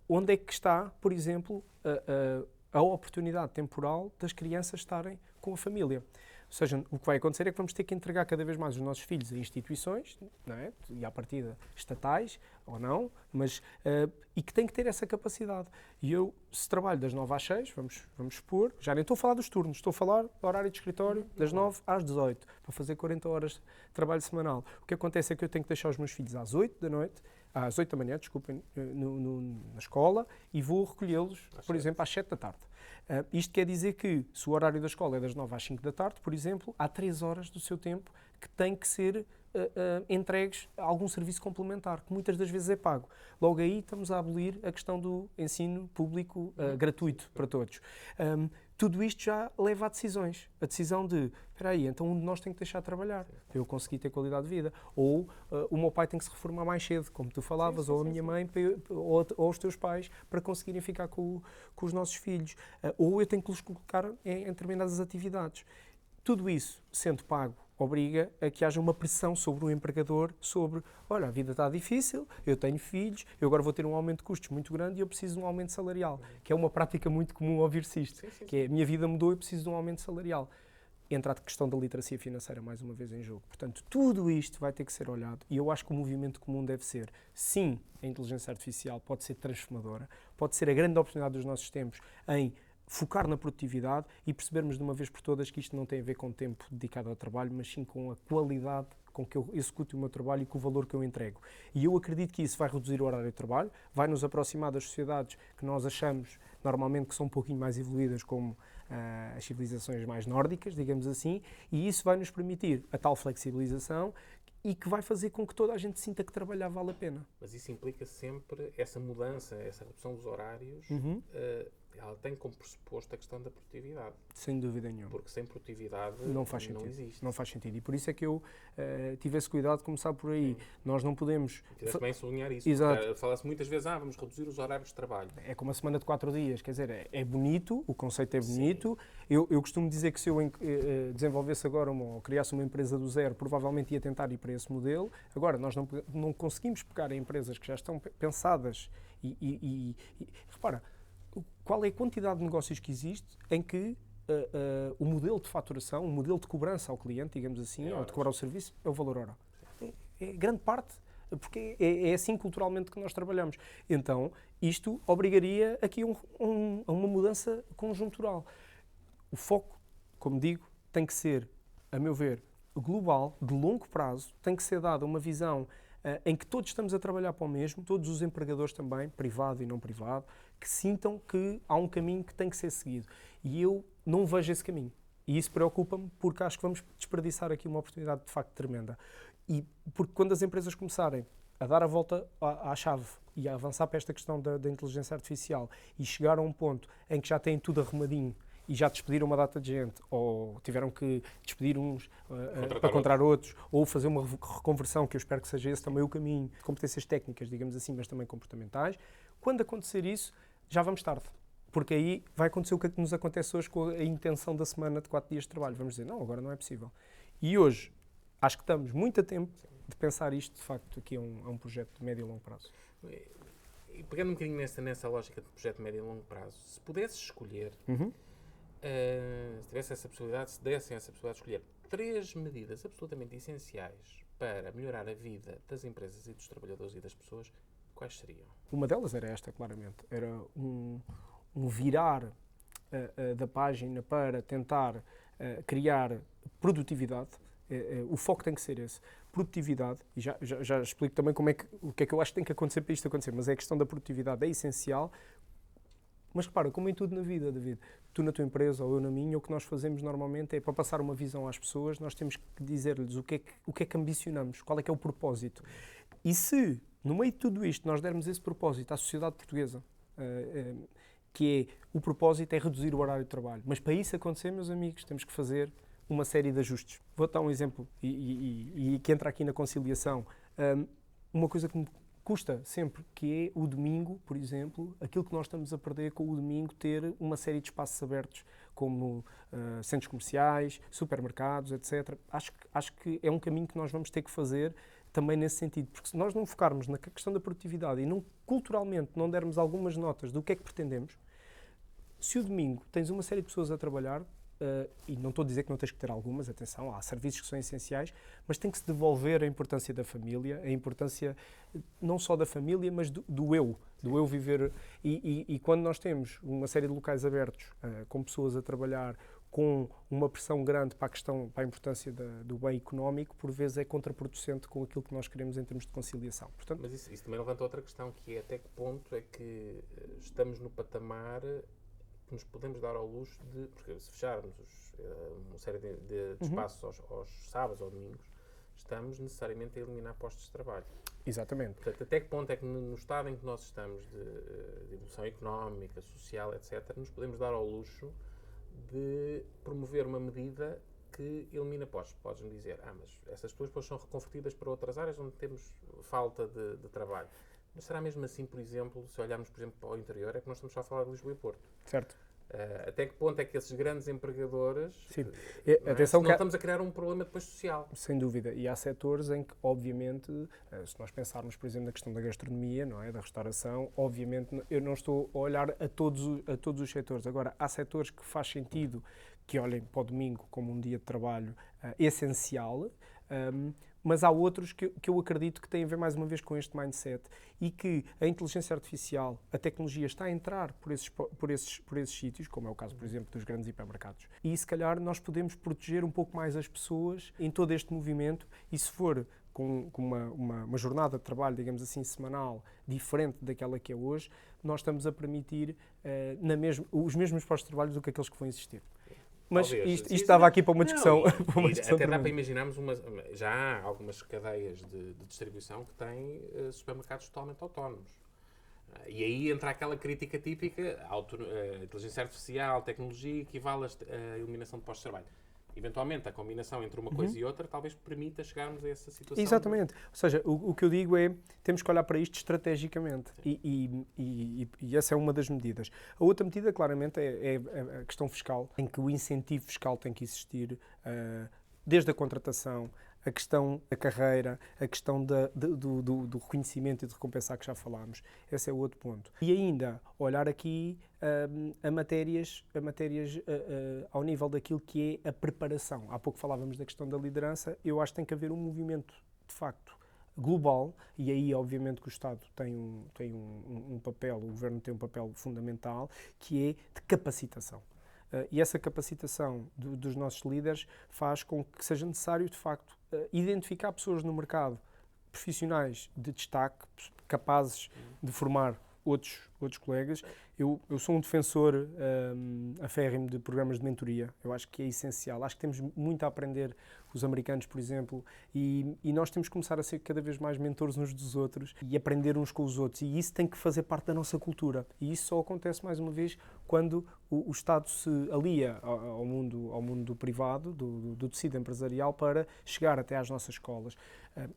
onde é que está, por exemplo, a oportunidade temporal das crianças estarem com a família? Ou seja, o que vai acontecer é que vamos ter que entregar cada vez mais os nossos filhos a instituições, não é? E à partida estatais, ou não, mas, e que têm que ter essa capacidade. E eu, se trabalho das 9 às 6, vamos supor, já nem estou a falar dos turnos, estou a falar do horário de escritório das 9 às 18, para fazer 40 horas de trabalho semanal. O que acontece é que eu tenho que deixar os meus filhos às 8 da manhã, desculpem, na escola, e vou recolhê-los, por exemplo, às 7 da tarde. Isto quer dizer que, se o horário da escola é das 9 às 5 da tarde, por exemplo, há 3 horas do seu tempo que têm que ser entregues a algum serviço complementar, que muitas das vezes é pago. Logo aí estamos a abolir a questão do ensino público gratuito para todos. Tudo isto já leva a decisões. A decisão de, espera aí, então um de nós tem que deixar de trabalhar para eu conseguir ter qualidade de vida. Ou o meu pai tem que se reformar mais cedo, como tu falavas, ou a minha mãe, ou os teus pais, para conseguirem ficar com os nossos filhos. Ou eu tenho que os colocar em determinadas atividades. Tudo isso, sendo pago, obriga a que haja uma pressão sobre o empregador, sobre, olha, a vida está difícil, eu tenho filhos, eu agora vou ter um aumento de custos muito grande e eu preciso de um aumento salarial, que é uma prática muito comum ouvir-se isto, que é, a minha vida mudou, eu preciso de um aumento salarial. Entra a questão da literacia financeira mais uma vez em jogo. Portanto, tudo isto vai ter que ser olhado e eu acho que o movimento comum deve ser, sim, a inteligência artificial pode ser transformadora, pode ser a grande oportunidade dos nossos tempos em focar na produtividade e percebermos de uma vez por todas que isto não tem a ver com tempo dedicado ao trabalho, mas sim com a qualidade com que eu executo o meu trabalho e com o valor que eu entrego. E eu acredito que isso vai reduzir o horário de trabalho, vai nos aproximar das sociedades que nós achamos normalmente que são um pouquinho mais evoluídas, como as civilizações mais nórdicas, digamos assim, e isso vai nos permitir a tal flexibilização e que vai fazer com que toda a gente sinta que trabalhar vale a pena. Mas isso implica sempre essa mudança, essa redução dos horários, ela tem como pressuposto a questão da produtividade. Sem dúvida nenhuma. Porque sem produtividade não faz sentido. Não existe. Não faz sentido. E por isso é que eu tive esse cuidado de começar por aí. Sim. Nós não podemos... Fizeste bem sublinhar isso. Exato. Fala-se muitas vezes, vamos reduzir os horários de trabalho. É como a semana de 4 dias. Quer dizer, é bonito, o conceito é bonito. Eu costumo dizer que se eu desenvolvesse agora ou criasse uma empresa do zero, provavelmente ia tentar ir para esse modelo. Agora, nós não conseguimos pegar em empresas que já estão pensadas e repara, qual é a quantidade de negócios que existe em que o modelo de faturação, o modelo de cobrança ao cliente, digamos assim, ou de cobrar o serviço, é o valor hora. É grande parte, porque é assim culturalmente que nós trabalhamos. Então, isto obrigaria aqui a uma mudança conjuntural. O foco, como digo, tem que ser, a meu ver, global, de longo prazo, tem que ser dada uma visão em que todos estamos a trabalhar para o mesmo, todos os empregadores também, privado e não privado, que sintam que há um caminho que tem que ser seguido. E eu não vejo esse caminho. E isso preocupa-me porque acho que vamos desperdiçar aqui uma oportunidade de facto tremenda. E porque quando as empresas começarem a dar a volta à chave e a avançar para esta questão da inteligência artificial e chegar a um ponto em que já têm tudo arrumadinho e já despediram uma data de gente, ou tiveram que despedir uns para contratar outros, ou fazer uma reconversão, que eu espero que seja esse também o caminho, de competências técnicas, digamos assim, mas também comportamentais. Quando acontecer isso, já vamos tarde. Porque aí vai acontecer o que nos acontece hoje com a intenção da semana de 4 dias de trabalho. Vamos dizer, não, agora não é possível. E hoje, acho que estamos muito a tempo de pensar isto, de facto, aqui a um projeto de médio e longo prazo. E pegando um bocadinho nessa lógica de projeto de médio e longo prazo, se pudesses escolher, se tivesse essa possibilidade, se dessem essa possibilidade de escolher 3 medidas absolutamente essenciais para melhorar a vida das empresas e dos trabalhadores e das pessoas, quais seriam? Uma delas era esta, claramente. Era um virar da página para tentar criar produtividade. O foco tem que ser esse. Produtividade, e já explico também o que é que eu acho que tem que acontecer para isto acontecer, mas a questão da produtividade é essencial. Mas repara, como em tudo na vida, David, tu na tua empresa ou eu na minha, o que nós fazemos normalmente é, para passar uma visão às pessoas, nós temos que dizer-lhes o que é que ambicionamos, qual é que é o propósito. E se, no meio de tudo isto, nós dermos esse propósito à sociedade portuguesa, que é, o propósito é reduzir o horário de trabalho. Mas para isso acontecer, meus amigos, temos que fazer uma série de ajustes. Vou dar um exemplo, e que entra aqui na conciliação. Uma coisa que me custa sempre, que é o domingo, por exemplo, aquilo que nós estamos a perder com o domingo, ter uma série de espaços abertos, como centros comerciais, supermercados, etc. Acho que é um caminho que nós vamos ter que fazer também nesse sentido, porque se nós não focarmos na questão da produtividade e culturalmente não dermos algumas notas do que é que pretendemos, se o domingo tens uma série de pessoas a trabalhar, e não estou a dizer que não tens que ter algumas, atenção, há serviços que são essenciais, mas tem que se devolver a importância da família, a importância não só da família, mas do eu viver. E quando nós temos uma série de locais abertos, com pessoas a trabalhar, com uma pressão grande para a importância do bem económico, por vezes é contraproducente com aquilo que nós queremos em termos de conciliação. Portanto, mas isso também levanta outra questão, que é até que ponto é que estamos no patamar nos podemos dar ao luxo de, porque se fecharmos uma série de espaços aos sábados ou domingos, estamos necessariamente a eliminar postos de trabalho. Exatamente. Portanto, até que ponto é que no estado em que nós estamos de evolução económica, social, etc., nos podemos dar ao luxo de promover uma medida que elimina postos? Podes-me dizer, mas essas pessoas depois são reconvertidas para outras áreas onde temos falta de trabalho. Mas será mesmo assim, por exemplo, se olharmos, por exemplo, para o interior, é que nós estamos só a falar de Lisboa e Porto. Certo. Até que ponto é que esses grandes empregadores... Sim. Atenção que estamos a criar um problema depois social. Sem dúvida. E há setores em que, obviamente, se nós pensarmos, por exemplo, na questão da gastronomia, não é? Da restauração, obviamente, eu não estou a olhar a todos os setores. Agora, há setores que faz sentido que olhem para o domingo como um dia de trabalho essencial, mas há outros que eu acredito que têm a ver mais uma vez com este mindset e que a inteligência artificial, a tecnologia está a entrar por esses sítios, como é o caso, por exemplo, dos grandes hipermercados. E se calhar nós podemos proteger um pouco mais as pessoas em todo este movimento e se for com uma jornada de trabalho, digamos assim, semanal, diferente daquela que é hoje, nós estamos a permitir os mesmos postos de trabalho do que aqueles que vão existir. Mas isto estava aqui para uma discussão. Até dá para imaginarmos, já há algumas cadeias de distribuição que têm supermercados totalmente autónomos. E aí entra aquela crítica típica, a inteligência artificial, tecnologia, equivale à eliminação de postos de trabalho. Eventualmente, a combinação entre uma coisa e outra talvez permita chegarmos a essa situação. Exatamente. Ou seja, o que eu digo é temos que olhar para isto estrategicamente e essa é uma das medidas. A outra medida, claramente, é a questão fiscal, em que o incentivo fiscal tem que existir desde a contratação, a questão da carreira, a questão do reconhecimento e de recompensar que já falámos. Esse é o outro ponto. E ainda olhar aqui a matérias ao nível daquilo que é a preparação. Há pouco falávamos da questão da liderança. Eu acho que tem que haver um movimento, de facto, global, e aí obviamente que o Estado tem um papel, o Governo tem um papel fundamental, que é de capacitação. E essa capacitação dos nossos líderes faz com que seja necessário, de facto, identificar pessoas no mercado, profissionais de destaque, capazes de formar outros colegas. Eu sou um defensor aférrimo de programas de mentoria. Eu acho que é essencial. Acho que temos muito a aprender com os americanos, por exemplo, e nós temos que começar a ser cada vez mais mentores uns dos outros e aprender uns com os outros. E isso tem que fazer parte da nossa cultura. E isso só acontece, mais uma vez, quando o Estado se alia ao mundo privado, do tecido empresarial, para chegar até às nossas escolas.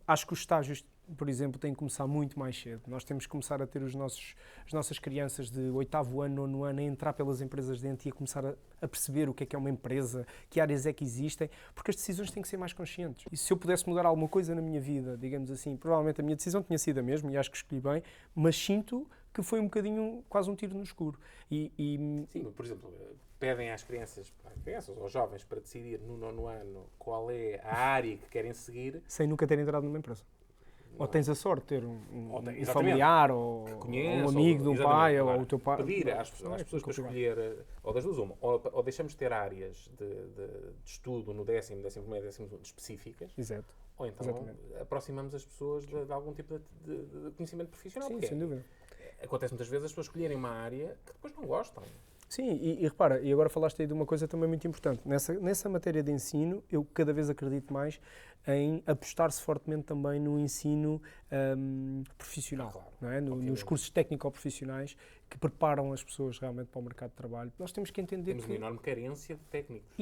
Acho que os estágios, por exemplo, têm que começar muito mais cedo. Nós temos que começar a ter as nossas crianças de 8º ano, 9º ano, a entrar pelas empresas dentro e a começar a perceber o que é uma empresa, que áreas é que existem, porque as decisões têm que ser mais conscientes. E se eu pudesse mudar alguma coisa na minha vida, digamos assim, provavelmente a minha decisão tinha sido a mesma e acho que escolhi bem, mas sinto que foi um bocadinho, quase um tiro no escuro. Sim, por exemplo, pedem às crianças ou jovens para decidir no 9º ano qual é a área que querem seguir. Sem nunca terem entrado numa empresa. Ou tens a sorte de ter um familiar, ou um amigo de um pai, ou o teu pai. Pedir às pessoas para escolher, ou das duas uma, ou deixamos de ter áreas de estudo no 10º, 11º, 12º específicas. Exato. Ou então aproximamos as pessoas de algum tipo de conhecimento profissional. Sim, sem dúvida. Acontece muitas vezes as pessoas escolherem uma área que depois não gostam. Sim, e repara, e agora falaste aí de uma coisa também muito importante. Nessa matéria de ensino, eu cada vez acredito mais em apostar-se fortemente também no ensino profissional, claro, não é? Nos cursos técnico-profissionais que preparam as pessoas realmente para o mercado de trabalho. Nós temos que entender Temos uma enorme carência de técnicos.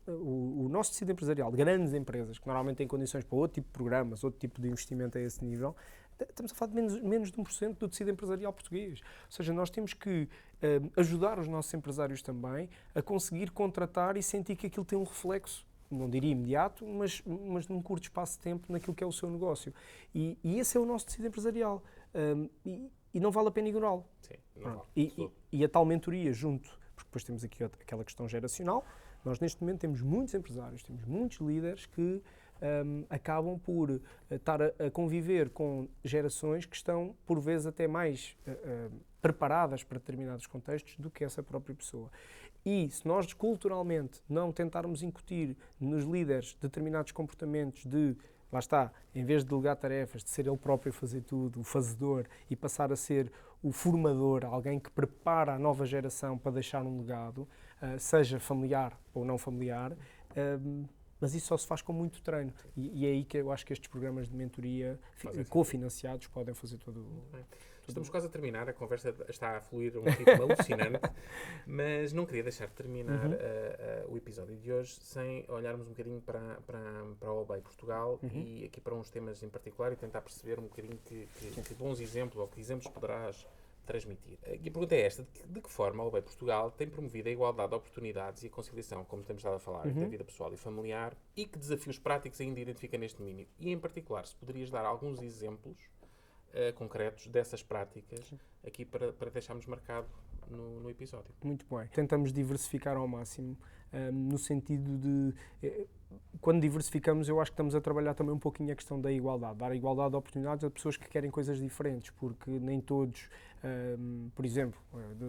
O nosso tecido empresarial, de grandes empresas, que normalmente têm condições para outro tipo de programas, outro tipo de investimento a esse nível, estamos a falar de menos de 1% do tecido empresarial português. Ou seja, nós temos que ajudar os nossos empresários também a conseguir contratar e sentir que aquilo tem um reflexo, não diria imediato, mas num curto espaço de tempo naquilo que é o seu negócio. E esse é o nosso tecido empresarial. E não vale a pena ignorá-lo. Sim, não vale. E a tal mentoria junto, porque depois temos aqui aquela questão geracional. Nós neste momento temos muitos empresários, temos muitos líderes que acabam por estar a conviver com gerações que estão, por vezes, até mais preparadas para determinados contextos do que essa própria pessoa. E se nós, culturalmente, não tentarmos incutir nos líderes determinados comportamentos de lá está, em vez de delegar tarefas, de ser ele próprio a fazer tudo, o fazedor, e passar a ser o formador, alguém que prepara a nova geração para deixar um legado, seja familiar ou não familiar, mas isso só se faz com muito treino. E é aí que eu acho que estes programas de mentoria cofinanciados podem fazer todo Estamos quase a terminar, a conversa está a fluir um ritmo alucinante, mas não queria deixar de terminar o episódio de hoje sem olharmos um bocadinho para o OBEI Portugal e aqui para uns temas em particular e tentar perceber um bocadinho que bons exemplos ou que exemplos poderás transmitir. E a pergunta é esta: de que forma a OBEI Portugal tem promovido a igualdade de oportunidades e a conciliação, como temos estado a falar, entre a vida pessoal e familiar, e que desafios práticos ainda identifica neste domínio? E, em particular, se poderias dar alguns exemplos concretos dessas práticas aqui para deixarmos marcado no episódio. Muito bem. Tentamos diversificar ao máximo, no sentido de... Quando diversificamos, eu acho que estamos a trabalhar também um pouquinho a questão da igualdade, dar igualdade de oportunidades a pessoas que querem coisas diferentes, porque nem todos, por exemplo,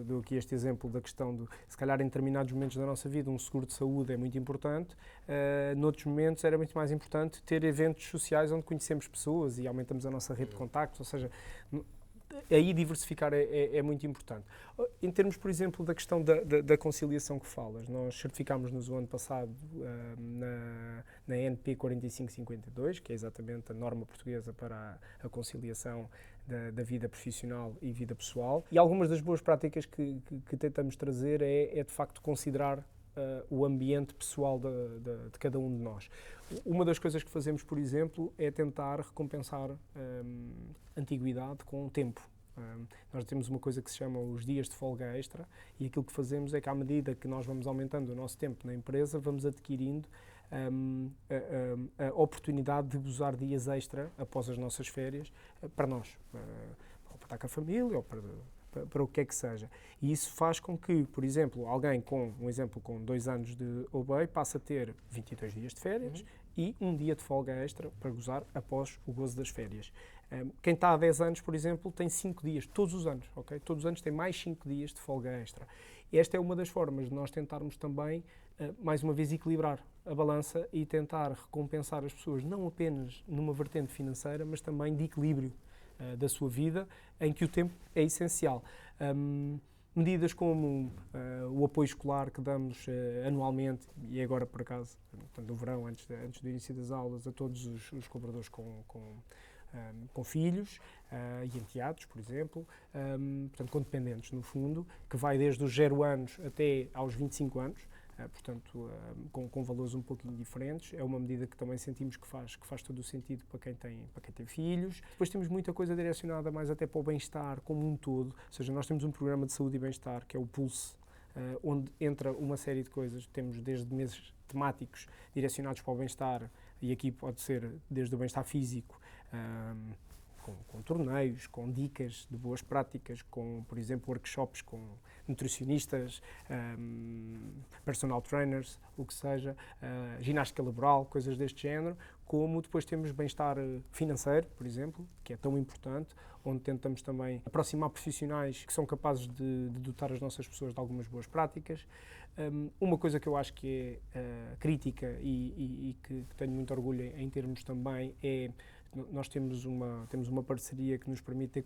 dou aqui este exemplo da questão de, se calhar em determinados momentos da nossa vida, um seguro de saúde é muito importante, noutros momentos era muito mais importante ter eventos sociais onde conhecemos pessoas e aumentamos a nossa rede de contactos, ou seja, aí diversificar é muito importante. Em termos, por exemplo, da questão da conciliação que falas, nós certificámos-nos o ano passado na NP 4552, que é exatamente a norma portuguesa para a conciliação da vida profissional e vida pessoal. E algumas das boas práticas que tentamos trazer é de facto considerar o ambiente pessoal de cada um de nós. Uma das coisas que fazemos, por exemplo, é tentar recompensar antiguidade com o tempo. Nós temos uma coisa que se chama os dias de folga extra e aquilo que fazemos é que, à medida que nós vamos aumentando o nosso tempo na empresa, vamos adquirindo a oportunidade de gozar dias extra após as nossas férias para nós, ou para estar com a família, ou para o que é que seja. E isso faz com que, por exemplo, alguém com 2 anos de OBEI passe a ter 22 dias de férias e um dia de folga extra para gozar após o gozo das férias. Quem está há 10 anos, por exemplo, tem 5 dias, todos os anos, ok? Todos os anos tem mais 5 dias de folga extra. Esta é uma das formas de nós tentarmos também, mais uma vez, equilibrar a balança e tentar recompensar as pessoas, não apenas numa vertente financeira, mas também de equilíbrio da sua vida, em que o tempo é essencial. Medidas como o apoio escolar que damos anualmente, e agora por acaso, portanto, no verão, antes do início das aulas, a todos os colaboradores com filhos e enteados, por exemplo, portanto, com dependentes, no fundo, que vai desde os 0 anos até aos 25 anos, portanto, com valores um pouquinho diferentes. É uma medida que também sentimos que faz todo o sentido para quem tem filhos. Depois temos muita coisa direcionada mais até para o bem-estar como um todo, ou seja, nós temos um programa de saúde e bem-estar que é o Pulse, onde entra uma série de coisas. Temos desde meses temáticos direcionados para o bem-estar, e aqui pode ser desde o bem-estar físico, com torneios, com dicas de boas práticas, com, por exemplo, workshops com nutricionistas, personal trainers, o que seja, ginástica laboral, coisas deste género, como depois temos bem-estar financeiro, por exemplo, que é tão importante, onde tentamos também aproximar profissionais que são capazes de dotar as nossas pessoas de algumas boas práticas. Uma coisa que eu acho que é crítica e que tenho muito orgulho em termos também é nós temos uma parceria que nos permite ter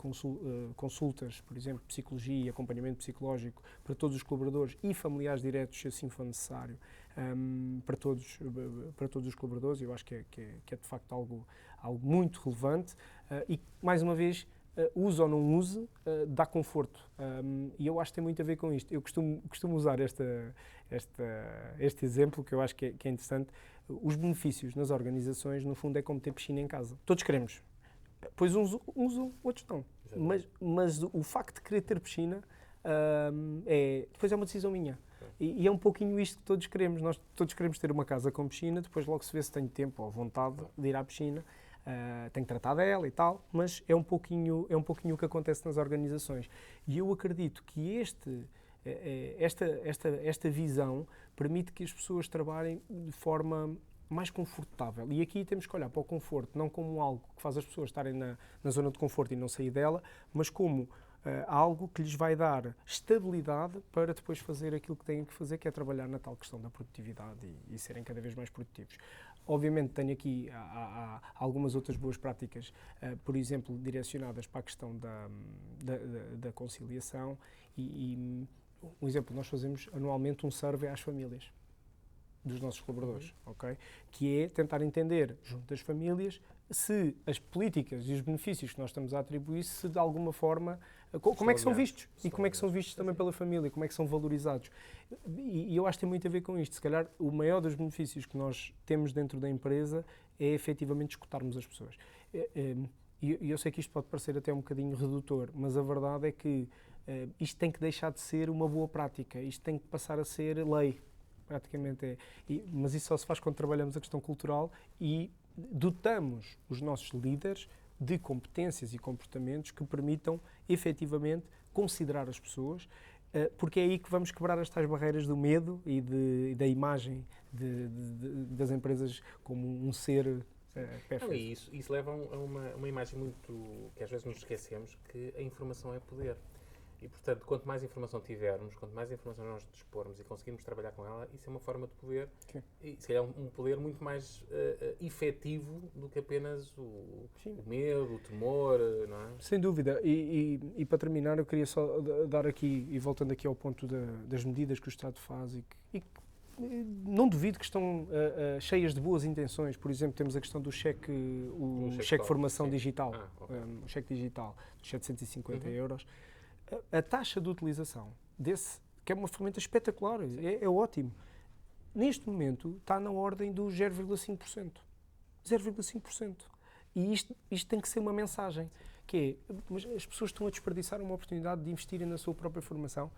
consultas, por exemplo, psicologia e acompanhamento psicológico para todos os colaboradores e familiares diretos, se assim for necessário, para todos os colaboradores. Eu acho que é de facto algo muito relevante e, mais uma vez, use ou não use, dá conforto. E eu acho que tem muito a ver com isto. Eu costumo usar este exemplo, que eu acho que é interessante. Os benefícios nas organizações, no fundo, é como ter piscina em casa. Todos queremos. Pois uns usam, outros não. Mas o facto de querer ter piscina depois é uma decisão minha. E é um pouquinho isto que todos queremos. Nós todos queremos ter uma casa com piscina, depois logo se vê se tenho tempo ou vontade de ir à piscina. Tenho que tratar dela e tal, mas é um pouquinho o que acontece nas organizações. E eu acredito que esta visão permite que as pessoas trabalhem de forma mais confortável. E aqui temos que olhar para o conforto, não como algo que faz as pessoas estarem na zona de conforto e não sair dela, mas como algo que lhes vai dar estabilidade para depois fazer aquilo que têm que fazer, que é trabalhar na tal questão da produtividade e serem cada vez mais produtivos. Obviamente tenho aqui há algumas outras boas práticas, por exemplo, direcionadas para a questão da conciliação e um exemplo, nós fazemos anualmente um survey às famílias dos nossos colaboradores, ok? Que é tentar entender, junto das famílias, se as políticas e os benefícios que nós estamos a atribuir, se de alguma forma, como é que são vistos e como é que são vistos também pela família, como é que são valorizados. E eu acho que tem muito a ver com isto. Se calhar o maior dos benefícios que nós temos dentro da empresa é efetivamente escutarmos as pessoas. E eu sei que isto pode parecer até um bocadinho redutor, mas a verdade é que isto tem que deixar de ser uma boa prática, isto tem que passar a ser lei. Praticamente é. Mas isso só se faz quando trabalhamos a questão cultural e dotamos os nossos líderes de competências e comportamentos que permitam efetivamente considerar as pessoas, porque é aí que vamos quebrar as tais barreiras do medo e da imagem das empresas como um ser perfeito. Não, e isso leva a uma imagem muito que às vezes nos esquecemos, que a informação é poder. E, portanto, quanto mais informação tivermos, quanto mais informação nós dispormos e conseguirmos trabalhar com ela, isso é uma forma de poder, e se calhar um poder muito mais efetivo do que apenas o medo, o temor, não é? Sem dúvida. E para terminar, eu queria só dar aqui, e voltando aqui ao ponto das medidas que o Estado faz e que não duvido que estão cheias de boas intenções. Por exemplo, temos a questão do cheque, o cheque de formação digital, o cheque digital, de 750 euros. A taxa de utilização desse, que é uma ferramenta espetacular, é ótimo, neste momento está na ordem dos 0,5%. 0,5%. E isto tem que ser uma mensagem, que é, mas as pessoas estão a desperdiçar uma oportunidade de investirem na sua própria formação.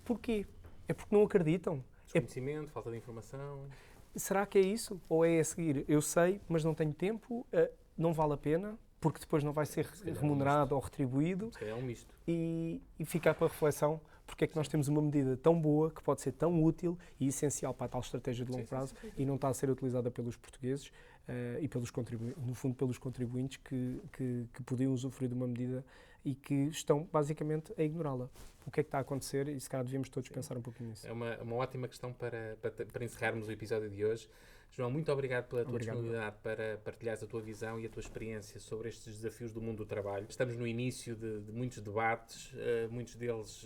Porquê? É porque não acreditam? Desconhecimento, falta de informação. Será que é isso? Ou é a seguir, eu sei, mas não tenho tempo, não vale a pena, porque depois não vai ser remunerado ou retribuído. Se calhar é um misto. E ficar com a reflexão, porque é que nós temos uma medida tão boa, que pode ser tão útil e essencial para a tal estratégia de longo prazo e não está a ser utilizada pelos portugueses e no fundo pelos contribuintes que podiam usufruir de uma medida e que estão basicamente a ignorá-la. O que é que está a acontecer? E se calhar devíamos todos pensar um pouquinho nisso. É uma ótima questão para encerrarmos o episódio de hoje. João, muito obrigado pela tua disponibilidade para partilhares a tua visão e a tua experiência sobre estes desafios do mundo do trabalho. Estamos no início de muitos debates, muitos deles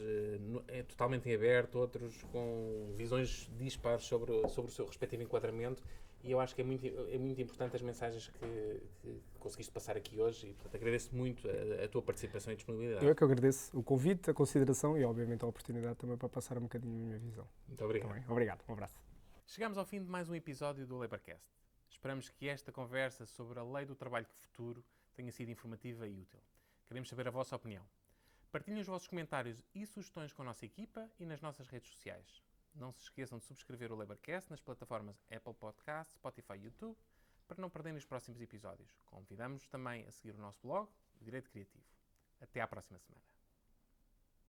totalmente em aberto, outros com visões dispares sobre o seu respectivo enquadramento, e eu acho que é muito importante as mensagens que conseguiste passar aqui hoje, e portanto agradeço muito a tua participação e disponibilidade. Eu é que agradeço o convite, a consideração e obviamente a oportunidade também para passar um bocadinho a minha visão. Muito obrigado. Também. Obrigado, um abraço. Chegamos ao fim de mais um episódio do Laborcast. Esperamos que esta conversa sobre a Lei do Trabalho do Futuro tenha sido informativa e útil. Queremos saber a vossa opinião. Partilhem os vossos comentários e sugestões com a nossa equipa e nas nossas redes sociais. Não se esqueçam de subscrever o Laborcast nas plataformas Apple Podcasts, Spotify e YouTube para não perderem os próximos episódios. Convidamos-vos também a seguir o nosso blog, o Direito Criativo. Até à próxima semana.